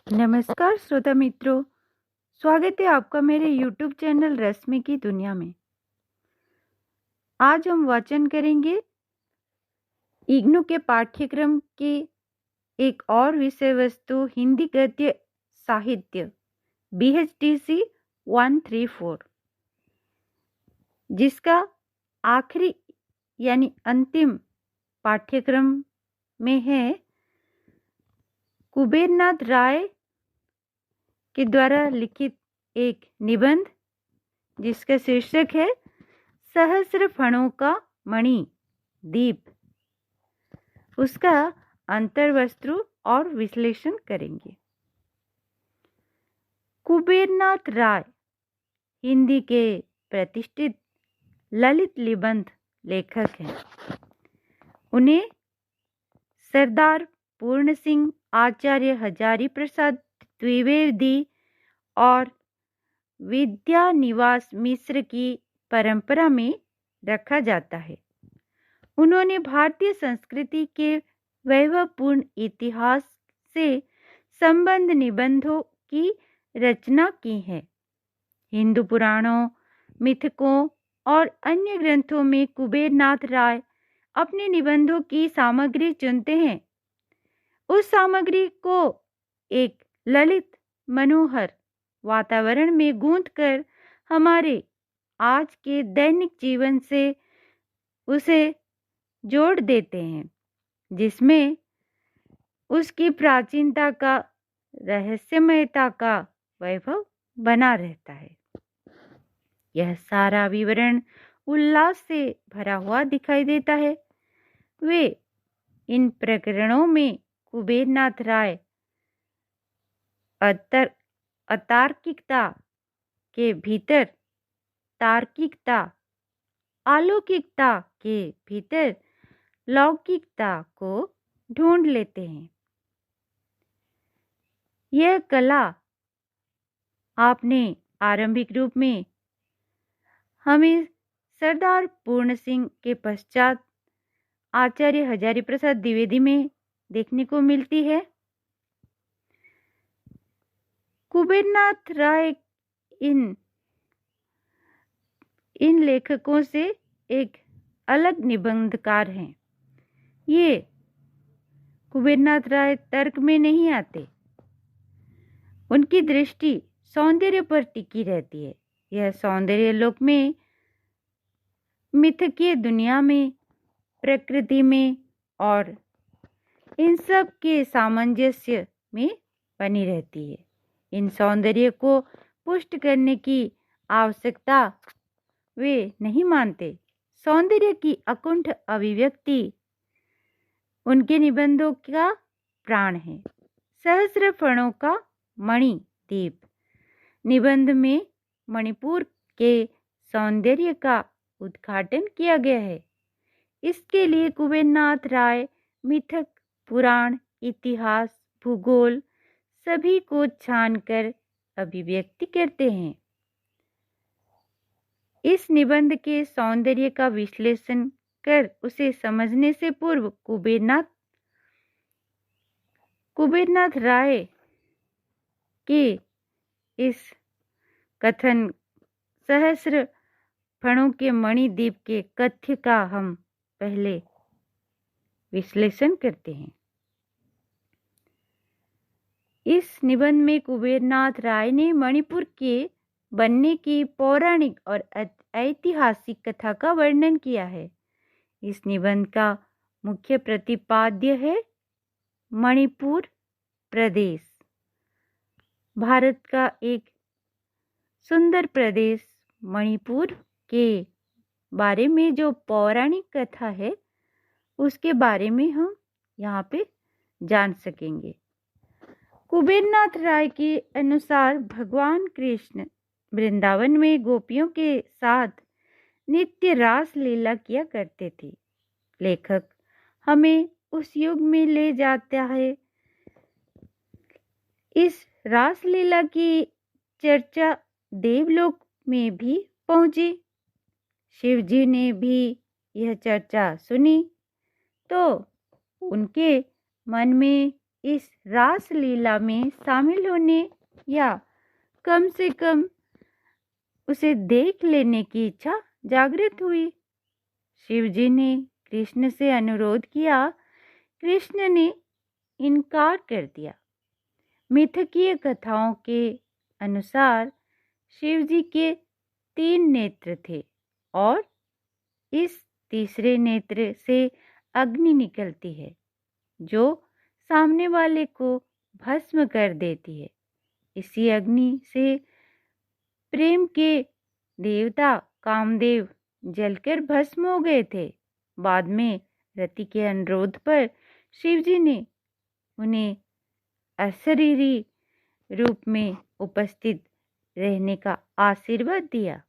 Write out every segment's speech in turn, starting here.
नमस्कार श्रोता मित्रों, स्वागत है आपका मेरे YouTube चैनल रश्मि की दुनिया में। आज हम वाचन करेंगे इग्नू के पाठ्यक्रम के एक और विषय वस्तु हिंदी गद्य साहित्य BHDC 134, जिसका आखिरी यानी अंतिम पाठ्यक्रम में है कुबेरनाथ राय के द्वारा लिखित एक निबंध, जिसका शीर्षक है सहस्र फणों का मणि दीप। उसका अंतर्वस्त्रु और विश्लेषण करेंगे। कुबेरनाथ राय हिंदी के प्रतिष्ठित ललित निबंध लेखक हैं। उन्हें सरदार पूर्ण सिंह आचार्य हजारी प्रसाद द्विवेदी और विद्या निवास मिश्र की परंपरा में रखा जाता है। उन्होंने भारतीय संस्कृति के वैभवपूर्ण इतिहास से संबंध निबंधों की रचना की है। हिंदू पुराणों, मिथकों और अन्य ग्रंथों में कुबेरनाथ राय अपने निबंधों की सामग्री चुनते हैं। उस सामग्री को एक ललित मनोहर वातावरण में गूंथकर हमारे आज के दैनिक जीवन से उसे जोड़ देते हैं, जिसमें उसकी प्राचीनता का, रहस्यमयता का वैभव बना रहता है। यह सारा विवरण उल्लास से भरा हुआ दिखाई देता है। वे इन प्रकरणों में कुबेरनाथ राय अतार्किकता के भीतर तार्किकता, अलौकिकता के भीतर लौकिकता को ढूंढ लेते हैं। यह कला आपने आरंभिक रूप में हमें सरदार पूर्ण सिंह के पश्चात आचार्य हजारी प्रसाद द्विवेदी में देखने को मिलती है। कुबेरनाथ राय इन लेखकों से एक अलग निबंधकार हैं। ये कुबेरनाथ राय तर्क में नहीं आते। उनकी दृष्टि सौंदर्य पर टिकी रहती है। यह सौंदर्य लोक में, मिथकीय दुनिया में, प्रकृति में और इन सब के सामंजस्य में बनी रहती है। इन सौंदर्य को पुष्ट करने की आवश्यकता वे नहीं मानते। सौंदर्य की अकुंठ अभिव्यक्ति उनके निबंधों का प्राण है। सहस्र फणों का मणि दीप निबंध में मणिपुर के सौंदर्य का उद्घाटन किया गया है। इसके लिए कुबेरनाथ राय मिथक, पुराण, इतिहास, भूगोल सभी को छानकर अभिव्यक्ति करते हैं। इस निबंध के सौंदर्य का विश्लेषण कर उसे समझने से पूर्व कुबेरनाथ राय के इस कथन सहस्र फणों के मणिदीप के कथ्य का हम पहले विश्लेषण करते हैं। इस निबंध में कुबेरनाथ राय ने मणिपुर के बनने की पौराणिक और ऐतिहासिक कथा का वर्णन किया है। इस निबंध का मुख्य प्रतिपाद्य है मणिपुर प्रदेश, भारत का एक सुंदर प्रदेश मणिपुर के बारे में जो पौराणिक कथा है उसके बारे में हम यहाँ पे जान सकेंगे। कुबेरनाथ राय के अनुसार भगवान कृष्ण वृंदावन में गोपियों के साथ नित्य रास लीला किया करते थे। लेखक हमें उस युग में ले जाता है। इस रास लीला की चर्चा देवलोक में भी पहुंची। शिव जी ने भी यह चर्चा सुनी तो उनके मन में इस रासलीला में शामिल होने या कम से कम उसे देख लेने की इच्छा जागृत हुई। शिवजी ने कृष्ण से अनुरोध किया। कृष्ण ने इनकार कर दिया। मिथकीय कथाओं के अनुसार शिवजी के 3 नेत्र थे और इस तीसरे नेत्र से अग्नि निकलती है जो सामने वाले को भस्म कर देती है। इसी अग्नि से प्रेम के देवता कामदेव जलकर भस्म हो गए थे। बाद में रति के अनुरोध पर शिवजी ने उन्हें अशरीरी रूप में उपस्थित रहने का आशीर्वाद दिया।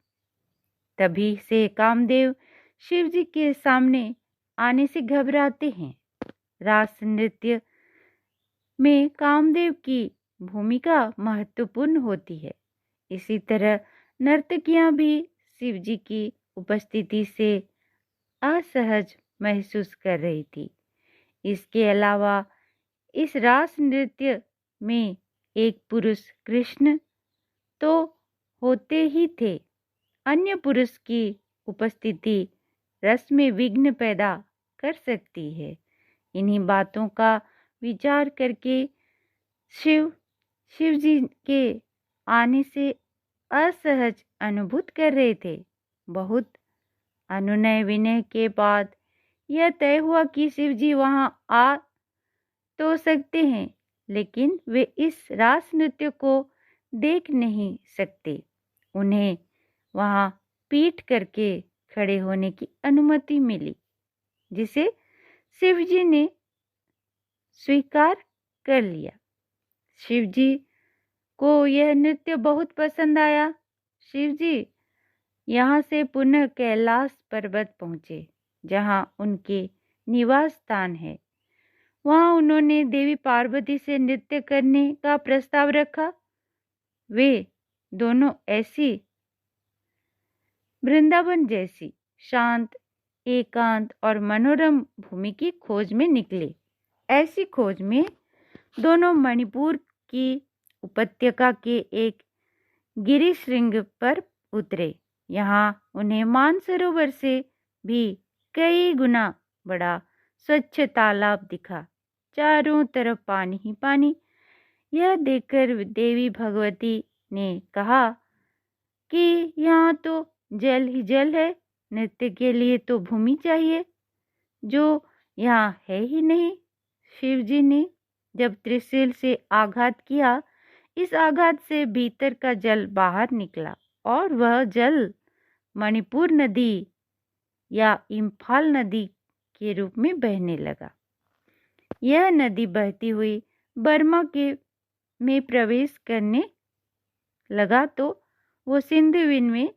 तभी से कामदेव शिवजी के सामने आने से घबराते हैं। रास नृत्य में कामदेव की भूमिका महत्वपूर्ण होती है। इसी तरह नर्तकियां भी शिवजी की उपस्थिति से असहज महसूस कर रही थी। इसके अलावा इस रास नृत्य में एक पुरुष कृष्ण तो होते ही थे, अन्य पुरुष की उपस्थिति रस में विघ्न पैदा कर सकती है। इन्हीं बातों का विचार करके शिवजी के आने से असहज अनुभूत कर रहे थे। बहुत अनुनय विनय के बाद यह तय हुआ कि शिवजी वहां आ तो सकते हैं, लेकिन वे इस रास नृत्य को देख नहीं सकते। उन्हें वहां पीठ करके खड़े होने की अनुमति मिली, जिसे शिवजी ने स्वीकार कर लिया। शिवजी को यह नृत्य बहुत पसंद आया। शिवजी यहाँ से पुनः कैलाश पर्वत पहुँचे, जहाँ उनके निवास स्थान है। वहाँ उन्होंने देवी पार्वती से नृत्य करने का प्रस्ताव रखा। वे दोनों ऐसी वृंदावन जैसी शांत, एकांत और मनोरम भूमि की खोज में निकले। ऐसी खोज में दोनों मणिपुर की उपत्यका के एक गिरिशृंग पर उतरे। यहाँ उन्हें मानसरोवर से भी कई गुना बड़ा स्वच्छ तालाब दिखा। चारों तरफ पानी ही पानी। यह देखकर देवी भगवती ने कहा कि यहाँ तो जल ही जल है, नृत्य के लिए तो भूमि चाहिए, जो यहाँ है ही नहीं। शिवजी ने जब त्रिशूल से आघात किया, इस आघात से भीतर का जल बाहर निकला और वह जल मणिपुर नदी या इम्फाल नदी के रूप में बहने लगा। यह नदी बहती हुई बर्मा के में प्रवेश करने लगा तो वो सिंधुविन में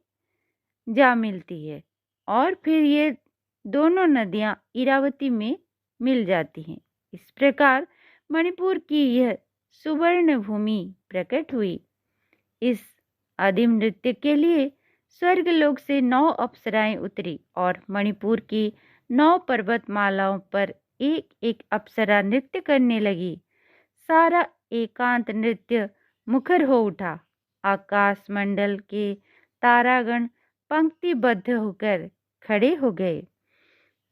जा मिलती है और फिर ये दोनों नदियां इरावती में मिल जाती हैं। इस प्रकार मणिपुर की यह सुवर्ण भूमि प्रकट हुई। इस आदिम नृत्य के लिए स्वर्गलोक से 9 अप्सराएं उतरी और मणिपुर की 9 पर्वतमालाओं पर एक एक अप्सरा नृत्य करने लगी। सारा एकांत नृत्य मुखर हो उठा। आकाश मंडल के तारागण पंक्तिबद्ध होकर खड़े हो गए।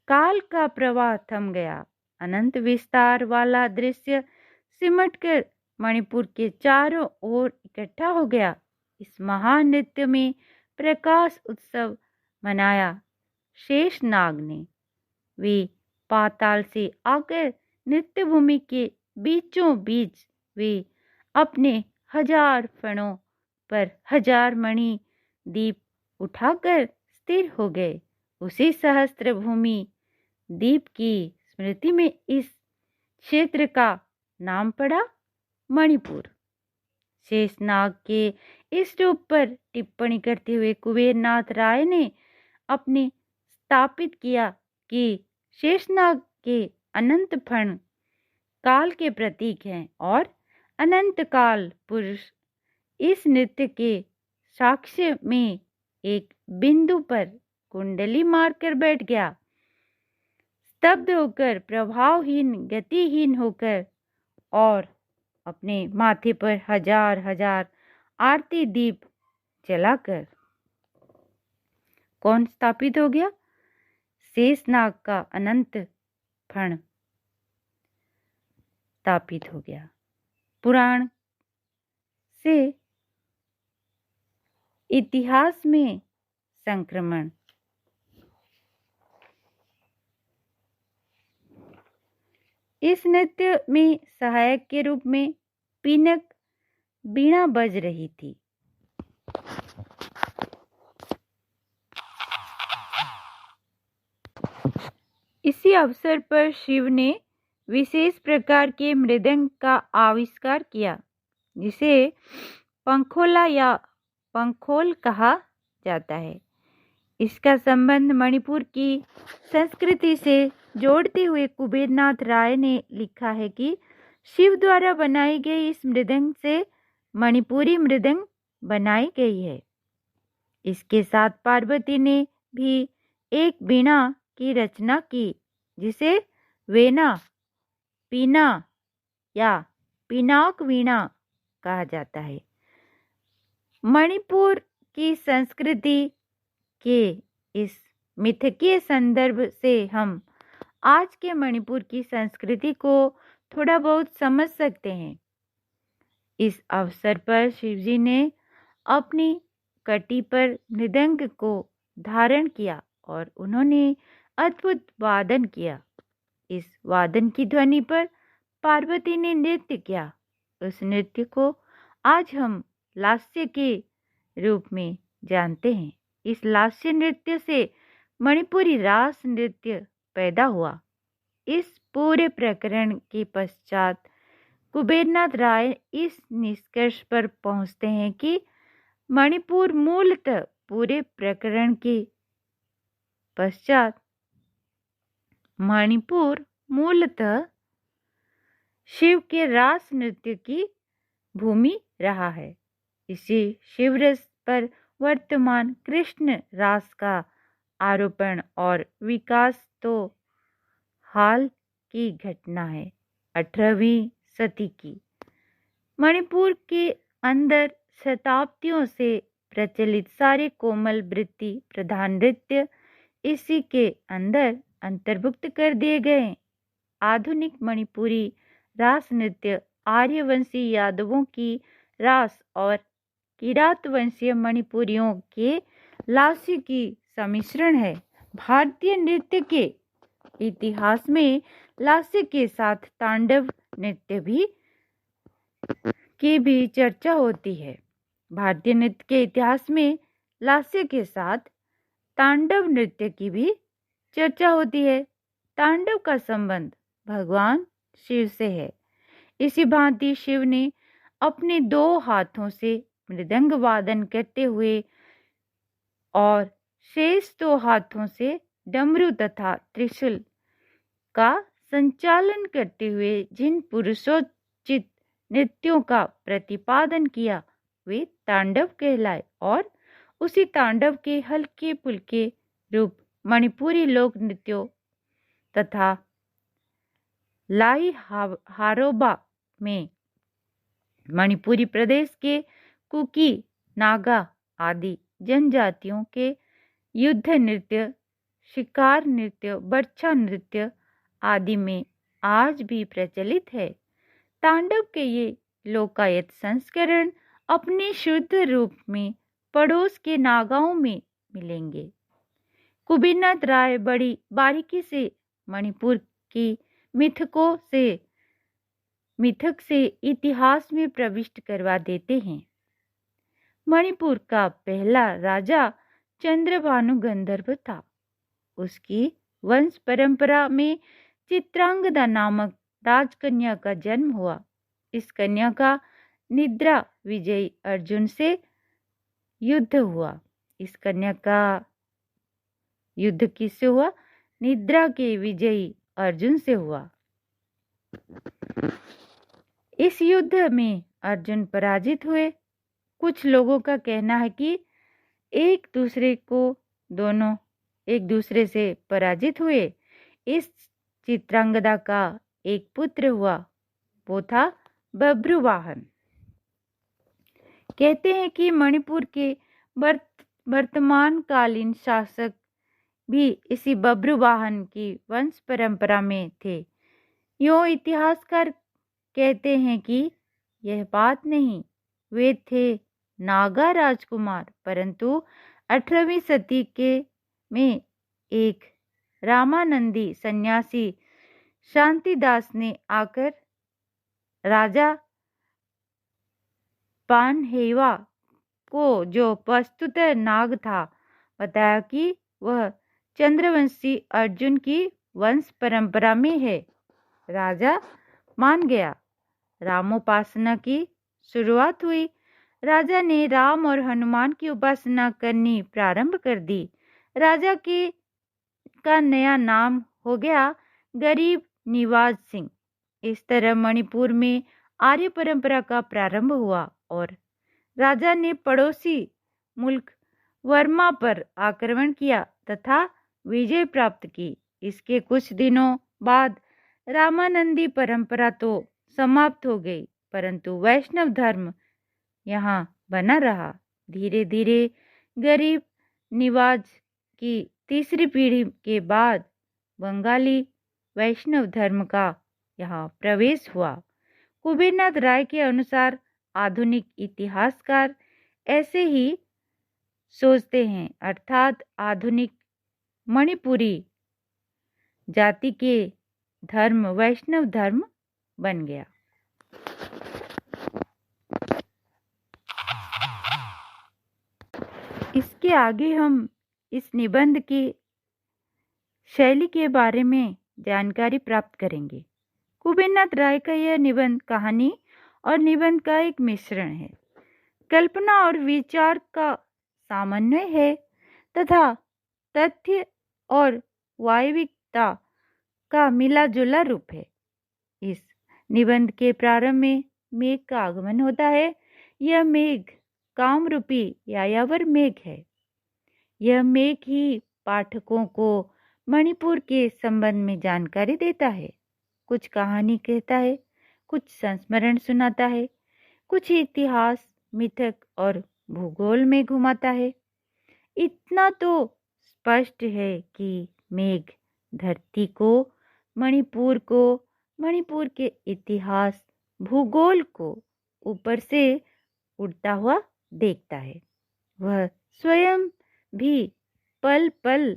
काल का प्रवाह थम गया। अनंत विस्तार वाला दृश्य सिमटकर मणिपुर के चारों ओर इकट्ठा हो गया। इस महान नृत्य में प्रकाश उत्सव मनाया शेषनाग ने। वे पाताल से आकर नृत्य भूमि के बीचों बीच वे अपने 1000 फणों पर 1000 मणि दीप उठाकर स्थिर हो गए। उसी सहस्त्र भूमि दीप की स्मृति में इस क्षेत्र का नाम पड़ा मणिपुर। शेषनाग के इस रूप पर टिप्पणी करते हुए कुबेरनाथ राय ने अपने स्थापित किया कि शेषनाग के अनंत फण काल के प्रतीक हैं और अनंत काल पुरुष इस नृत्य के साक्ष्य में एक बिंदु पर कुंडली मारकर बैठ गया। स्तब्ध होकर, प्रभावहीन, गतिहीन होकर और अपने माथे पर हजार हजार आरती दीप जलाकर कौन स्थापित हो गया? शेषनाग का अनंत फण स्थापित हो गया। पुराण से इतिहास में संक्रमण। इस नृत्य में सहायक के रूप में पीनक बीणा बज रही थी। इसी अवसर पर शिव ने विशेष प्रकार के मृदंग का आविष्कार किया, जिसे पंखोला या पंखोल कहा जाता है। इसका संबंध मणिपुर की संस्कृति से जोड़ते हुए कुबेरनाथ राय ने लिखा है कि शिव द्वारा बनाई गई इस मृदंग से मणिपुरी मृदंग बनाई गई है। इसके साथ पार्वती ने भी एक वीणा की रचना की, जिसे वेना, पीना या पिनाक वीणा कहा जाता है। मणिपुर की संस्कृति के इस मिथकीय संदर्भ से हम आज के मणिपुर की संस्कृति को थोड़ा बहुत समझ सकते हैं। इस अवसर पर शिवजी ने अपनी कटी पर मृदंग को धारण किया और उन्होंने अद्भुत वादन किया। इस वादन की ध्वनि पर पार्वती ने नृत्य किया। उस नृत्य को आज हम लास्य के रूप में जानते हैं। इस लास्य नृत्य से मणिपुरी रास नृत्य पैदा हुआ। इस पूरे प्रकरण के पश्चात कुबेरनाथ राय इस निष्कर्ष पर पहुंचते हैं कि मणिपुर मूलतः पूरे प्रकरण के पश्चात मणिपुर मूलतः शिव के रास नृत्य की भूमि रहा है। इसी शिवरस पर वर्तमान कृष्ण रास का आरोपण और विकास तो हाल की घटना है, 18वीं सदी की। मणिपुर के अंदर शताब्दियों से प्रचलित सारे कोमल वृत्ति प्रधान नृत्य इसी के अंदर अंतर्भुक्त कर दिए गए। आधुनिक मणिपुरी रास नृत्य आर्यवंशी यादवों की रास और किरात वंशीय मणिपुरियों के लास्य की सम्मिश्रण है। भारतीय नृत्य के इतिहास में लास्य के साथ तांडव नृत्य की भी चर्चा होती है। भारतीय नृत्य के इतिहास में लास्य के साथ तांडव नृत्य की भी चर्चा होती है। तांडव का संबंध भगवान शिव से है। इसी भांति शिव ने अपने 2 हाथों से मृदंग वादन करते हुए और शेष 2 हाथों से डमरू तथा त्रिशूल का संचालन करते हुए जिन पुरुषोचित नृत्यों का प्रतिपादन किया वे तांडव कहलाए और उसी तांडव के हल्के फुल्के रूप मणिपुरी लोक नृत्यों तथा लाई हारोबा में मणिपुरी प्रदेश के कुकी, नागा आदि जनजातियों के युद्ध नृत्य, शिकार नृत्य, बर्छा नृत्य आदि में आज भी प्रचलित है। तांडव के ये लोकायत संस्करण अपने शुद्ध रूप में पड़ोस के नागाओं में मिलेंगे। कुबेरनाथ राय बड़ी बारीकी से मणिपुर की मिथक से इतिहास में प्रविष्ट करवा देते हैं। मणिपुर का पहला राजा चंद्रभानु गंधर्व था। उसकी वंश परंपरा में चित्रांगदा नामक राजकन्या का जन्म हुआ। इस कन्या का निद्रा विजयी अर्जुन से युद्ध हुआ। इस कन्या का युद्ध किससे हुआ? निद्रा के विजयी अर्जुन से हुआ। इस युद्ध में अर्जुन पराजित हुए। कुछ लोगों का कहना है कि दोनों एक दूसरे से पराजित हुए। इस चित्रांगदा का एक पुत्र हुआ। वो था बब्रुवाहन। कहते हैं कि मणिपुर के वर्तमान कालीन शासक भी इसी बब्रुवाहन की वंश परंपरा में थे। यो इतिहासकार कहते हैं कि यह बात नहीं, वे थे नागा राजकुमार, परंतु 18वीं सदी के में एक रामानंदी सन्यासी शांतिदास ने आकर राजा पानहेवा को, जो वस्तुतः नाग था, बताया कि वह चंद्रवंशी अर्जुन की वंश परंपरा में है। राजा मान गया। रामोपासना की शुरुआत हुई। राजा ने राम और हनुमान की उपासना करनी प्रारंभ कर दी। राजा का नया नाम हो गया गरीब निवाज सिंह। इस तरह मणिपुर में आर्य परंपरा का प्रारंभ हुआ और राजा ने पड़ोसी मुल्क वर्मा पर आक्रमण किया तथा विजय प्राप्त की। इसके कुछ दिनों बाद रामानंदी परंपरा तो समाप्त हो गई, परंतु वैष्णव धर्म यहाँ बना रहा। धीरे धीरे गरीब निवाज की तीसरी पीढ़ी के बाद बंगाली वैष्णव धर्म का यहाँ प्रवेश हुआ। कुबेरनाथ राय के अनुसार आधुनिक इतिहासकार ऐसे ही सोचते हैं, अर्थात आधुनिक मणिपुरी जाति के धर्म वैष्णव धर्म बन गया। इसके आगे हम इस निबंध की शैली के बारे में जानकारी प्राप्त करेंगे। कुबेरनाथ राय का यह निबंध कहानी और निबंध का एक मिश्रण है, कल्पना और विचार का समन्वय है तथा तथ्य और वास्तविकता का मिला जुला रूप है। इस निबंध के प्रारंभ में मेघ का आगमन होता है। यह मेघ कामरूपी यायावर मेघ है। यह मेघ ही पाठकों को मणिपुर के संबंध में जानकारी देता है। कुछ कहानी कहता है, कुछ संस्मरण सुनाता है, कुछ इतिहास, मिथक और भूगोल में घुमाता है। इतना तो स्पष्ट है कि मेघ धरती को, मणिपुर के इतिहास, भूगोल को ऊपर से उड़ता हुआ देखता है। वह स्वयं भी पल पल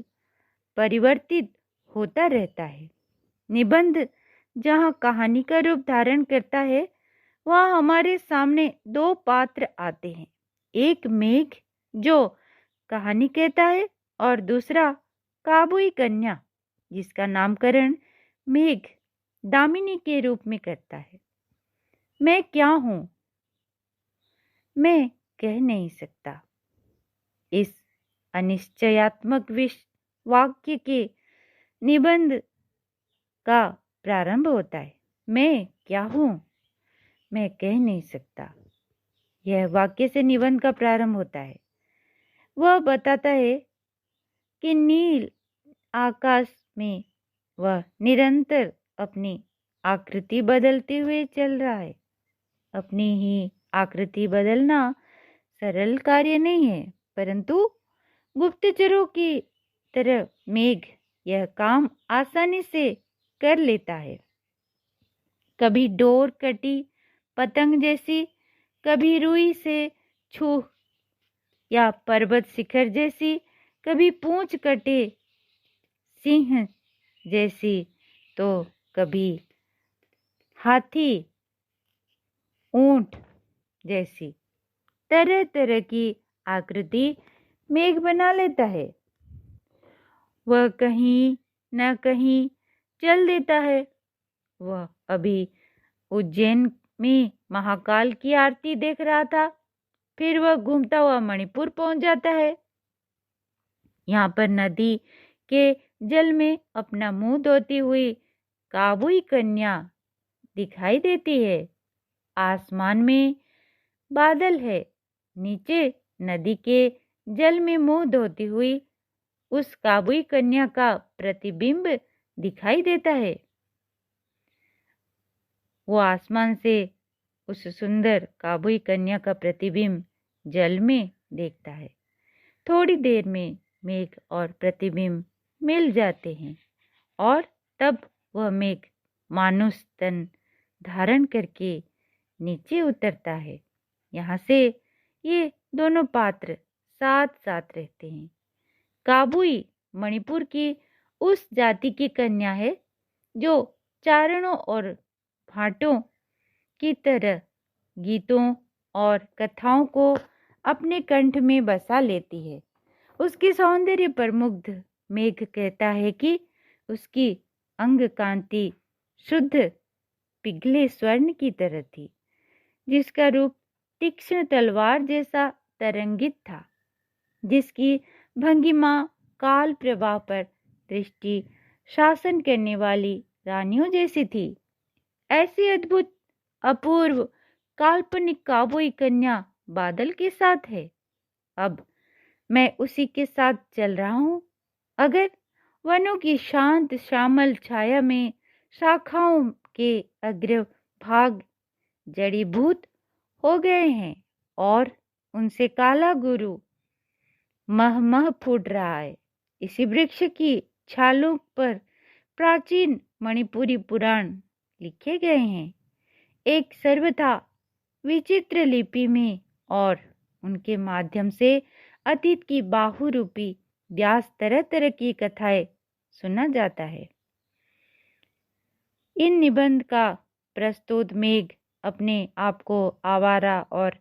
परिवर्तित होता रहता है। निबंध जहाँ कहानी का रूप धारण करता है, वहाँ हमारे सामने दो पात्र आते हैं, एक मेघ जो कहानी कहता है और दूसरा काबुई कन्या जिसका नामकरण मेघ दामिनी के रूप में करता है। मैं क्या हूँ, मैं कह नहीं सकता। इस अनिश्चयात्मक वाक्य के निबंध का प्रारंभ होता है, मैं क्या हूँ, मैं कह नहीं सकता। यह वाक्य से निबंध का प्रारंभ होता है। वह बताता है कि नील आकाश में वह निरंतर अपनी आकृति बदलते हुए चल रहा है। अपनी ही आकृति बदलना सरल कार्य नहीं है, परंतु गुप्तचरों की तरह मेघ यह काम आसानी से कर लेता है। कभी डोर कटी पतंग जैसी, कभी रुई से छू या पर्वत शिखर जैसी, कभी पूंछ कटे सिंह जैसी, तो कभी हाथी ऊंट जैसी। तरह तरह की आकृति मेघ बना लेता है। वह कहीं न कहीं चल देता है। वह अभी उज्जैन में महाकाल की आरती देख रहा था, फिर वह घूमता हुआ मणिपुर पहुंच जाता है। यहाँ पर नदी के जल में अपना मुंह धोती हुई काबुई कन्या दिखाई देती है। आसमान में बादल है, नीचे नदी के जल में मुंह धोती हुई उस काबुई कन्या का प्रतिबिंब दिखाई देता है। वो आसमान से उस सुंदर काबुई कन्या का प्रतिबिंब जल में देखता है। थोड़ी देर में मेघ और प्रतिबिंब मिल जाते हैं और तब वह मेघ मानुष तन धारण करके नीचे उतरता है। यहाँ से ये दोनों पात्र साथ साथ रहते हैं। काबुई मणिपुर की उस जाति की कन्या है जो चारणों और भाटों की तरह गीतों और कथाओं को अपने कंठ में बसा लेती है। उसके सौंदर्य पर मुग्ध मेघ कहता है कि उसकी अंग कांति शुद्ध पिघले स्वर्ण की तरह थी, जिसका रूप तीक्ष्ण तलवार जैसा तरंगित था, जिसकी भंगिमा काल प्रवाह पर दृष्टि शासन करने वाली रानियों जैसी थी। ऐसी अद्भुत अपूर्व काल्पनिक काबुई कन्या बादल के साथ है। अब मैं उसी के साथ चल रहा हूं। अगर वनों की शांत श्यामल छाया में शाखाओं के अग्र भाग जड़ीभूत हो गए हैं और उनसे काला गुरु मह मह फूट रहा है, इसी वृक्ष की छालों पर प्राचीन मणिपुरी पुराण लिखे गए हैं, एक सर्वथा विचित्र लिपि में, और उनके माध्यम से अतीत की बाहुरूपी व्यास तरह तरह की कथाएं सुना जाता है। इन निबंध का प्रस्तुत मेघ अपने आप को आवारा और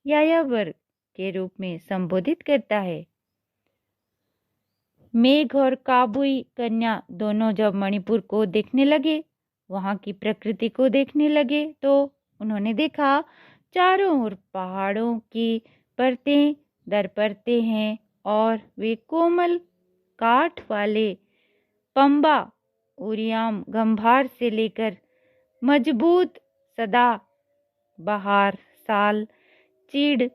यायावर के रूप में संबोधित करता है। मेघ और काबुई कन्या दोनों जब मणिपुर को देखने लगे, वहां की प्रकृति को देखने लगे, तो उन्होंने देखा चारों ओर पहाड़ों की परतें दर परतें हैं और वे कोमल काठ वाले पंबा उरियाम गंभार से लेकर मजबूत सदा बहार साल चीड़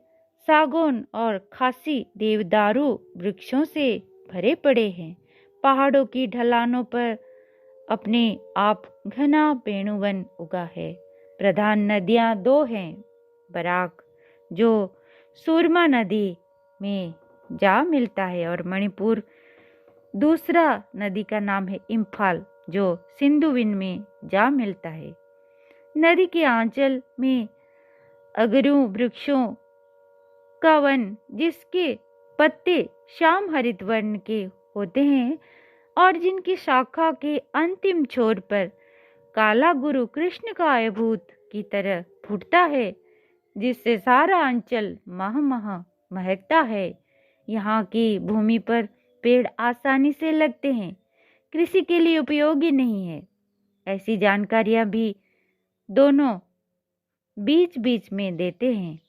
सागौन और खासी देवदारू वृक्षों से भरे पड़े हैं। पहाड़ों की ढलानों पर अपने आप घना पेड़ुवन उगा है। प्रधान नदियां दो हैं, बराक जो सुरमा नदी में जा मिलता है और मणिपुर। दूसरा नदी का नाम है इम्फाल जो सिंधुविन में जा मिलता है। नदी के आंचल में अगरू वृक्षों का वन, जिसके पत्ते श्याम हरित वर्ण के होते हैं और जिनकी शाखा के अंतिम छोर पर काला गुरु कृष्ण का आयुभूत की तरह फूटता है, जिससे सारा अंचल मह मह महकता है। यहाँ की भूमि पर पेड़ आसानी से लगते हैं, कृषि के लिए उपयोगी नहीं है। ऐसी जानकारियां भी दोनों बीच बीच में देते हैं।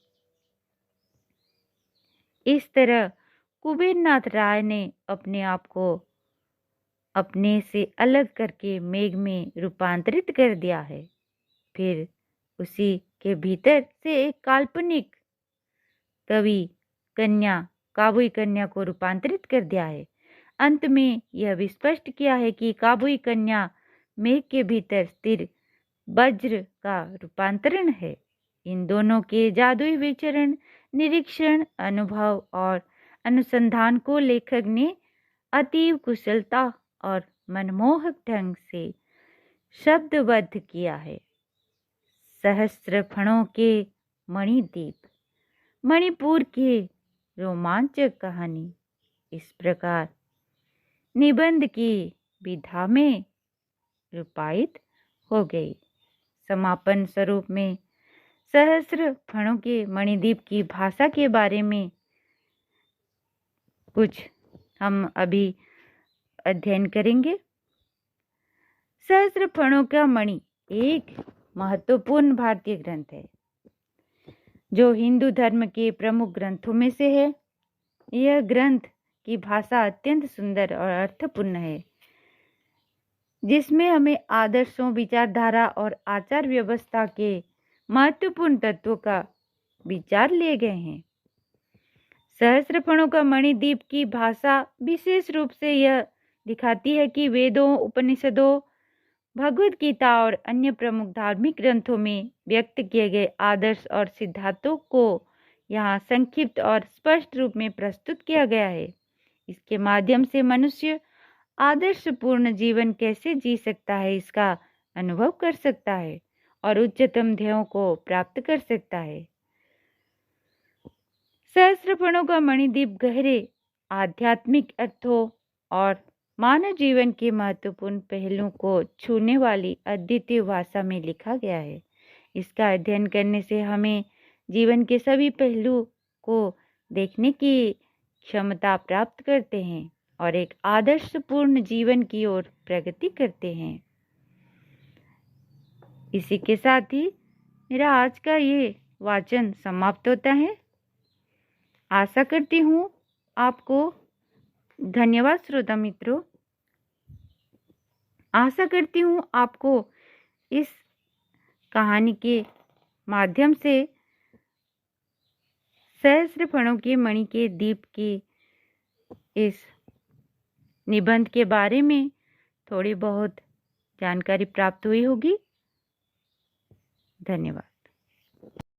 इस तरह कुबेरनाथ राय ने अपने आप को अपने से अलग करके मेघ में रूपांतरित कर दिया है। फिर उसी के भीतर से एक काल्पनिक कवि कन्या काबुई कन्या को रूपांतरित कर दिया है। अंत में यह भी स्पष्ट किया है कि काबुई कन्या मेघ के भीतर स्थिर वज्र का रूपांतरण है। इन दोनों के जादुई विचरण, निरीक्षण, अनुभव और अनुसंधान को लेखक ने अतीव कुशलता और मनमोहक ढंग से शब्दबद्ध किया है। सहस्त्र फणों के मणिद्वीप, मणिपुर की रोमांचक कहानी इस प्रकार निबंध की विधा में रूपायित हो गई। समापन स्वरूप में सहस्त्र फणों के मणिद्वीप की भाषा के बारे में कुछ हम अभी अध्ययन करेंगे। सहस्त्र फणों का मणि एक महत्वपूर्ण भारतीय ग्रंथ है जो हिंदू धर्म के प्रमुख ग्रंथों में से है। यह ग्रंथ की भाषा अत्यंत सुंदर और अर्थपूर्ण है, जिसमें हमें आदर्शों, विचारधारा और आचार व्यवस्था के महत्वपूर्ण तत्वों का विचार लिए गए हैं। सहस्त्रफणों का मणिद्वीप की भाषा विशेष रूप से यह दिखाती है कि वेदों, उपनिषदों भगवद गीता और अन्य प्रमुख धार्मिक ग्रंथों में व्यक्त किए गए आदर्श और सिद्धांतों को यहाँ संक्षिप्त और स्पष्ट रूप में प्रस्तुत किया गया है। इसके माध्यम से मनुष्य आदर्शपूर्ण जीवन कैसे जी सकता है इसका अनुभव कर सकता है और उच्चतम ध्येयों को प्राप्त कर सकता है। सहस्त्रफणों का मणिदीप गहरे आध्यात्मिक अर्थों और मानव जीवन के महत्वपूर्ण पहलुओं को छूने वाली अद्वितीय भाषा में लिखा गया है। इसका अध्ययन करने से हमें जीवन के सभी पहलुओं को देखने की क्षमता प्राप्त करते हैं और एक आदर्शपूर्ण जीवन की ओर प्रगति करते हैं। इसी के साथ ही मेरा आज का ये वाचन समाप्त होता है। आशा करती हूँ आपको धन्यवाद श्रोता मित्रों। आशा करती हूँ आपको इस कहानी के माध्यम से सहस्त्रफणों के मणि के दीप की इस निबंध के बारे में थोड़ी बहुत जानकारी प्राप्त हुई होगी। धन्यवाद।